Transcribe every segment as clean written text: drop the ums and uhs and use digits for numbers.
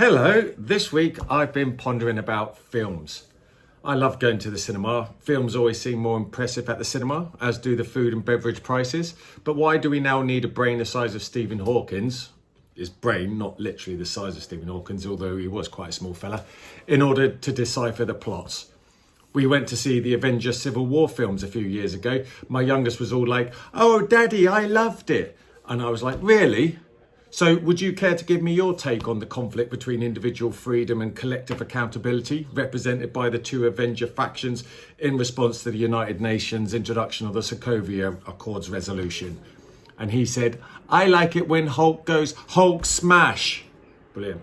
Hello, this week I've been pondering about films. I love going to the cinema. Films always seem more impressive at the cinema, as do the food and beverage prices. But why do we now need a brain the size of Stephen Hawking's? His brain, not literally the size of Stephen Hawking's, although he was quite a small fella, in order to decipher the plots. We went to see the Avengers Civil War films a few years ago. My youngest was all like, "Oh, Daddy, I loved it." And I was like, "Really? So would you care to give me your take on the conflict between individual freedom and collective accountability represented by the two Avenger factions in response to the United Nations introduction of the Sokovia Accords resolution?" And he said, "I like it when Hulk goes Hulk smash." Brilliant.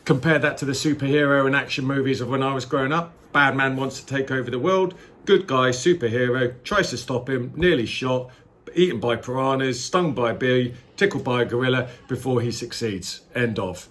Compare that to the superhero and action movies of when I was growing up. Bad man wants to take over the world. Good guy, superhero, tries to stop him, nearly shot, eaten by piranhas, stung by a bee, tickled by a gorilla before he succeeds. End of.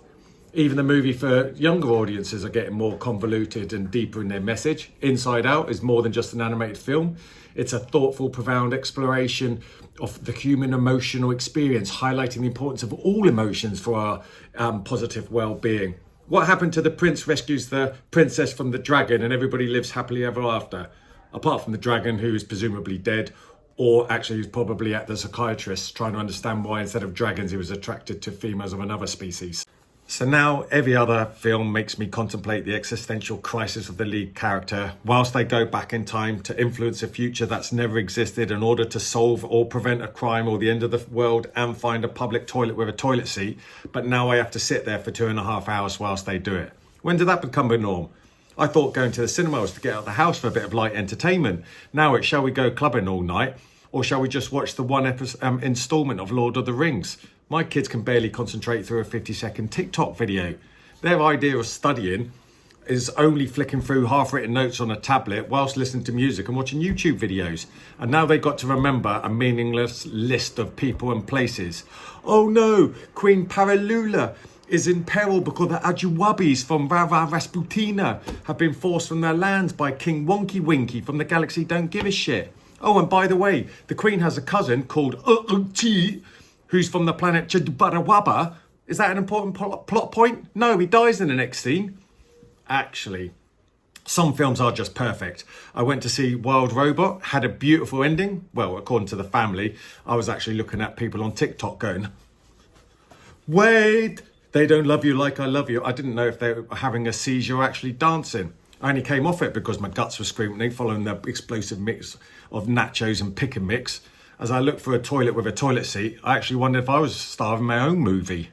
Even the movie for younger audiences are getting more convoluted and deeper in their message. Inside Out is more than just an animated film. It's a thoughtful, profound exploration of the human emotional experience, highlighting the importance of all emotions for our positive well-being. What happened to the prince rescues the princess from the dragon and everybody lives happily ever after? Apart from the dragon, who is presumably dead, or actually he's probably at the psychiatrist trying to understand why instead of dragons he was attracted to females of another species. So now every other film makes me contemplate the existential crisis of the lead character whilst they go back in time to influence a future that's never existed in order to solve or prevent a crime or the end of the world and find a public toilet with a toilet seat. But now I have to sit there for 2.5 hours whilst they do it. When did that become a norm? I thought going to the cinema was to get out of the house for a bit of light entertainment. Now it's, shall we go clubbing all night? Or shall we just watch the one instalment of Lord of the Rings? My kids can barely concentrate through a 50-second TikTok video. Their idea of studying is only flicking through half-written notes on a tablet whilst listening to music and watching YouTube videos. And now they've got to remember a meaningless list of people and places. Oh no, Queen Paralula is in peril because the Ajuwabis from Rava Rasputina have been forced from their lands by King Wonky Winky from the galaxy Don't Give a Shit. Oh, and by the way, the Queen has a cousin called Uchi, who's from the planet Chidbarawaba. Is that an important plot point? No, he dies in the next scene. Actually, some films are just perfect. I went to see Wild Robot, had a beautiful ending. Well, according to the family, I was actually looking at people on TikTok going, "Wait, they don't love you like I love you." I didn't know if they were having a seizure or actually dancing. I only came off it because my guts were screaming following the explosive mix of nachos and pick and mix. As I looked for a toilet with a toilet seat, I actually wondered if I was starring my own movie.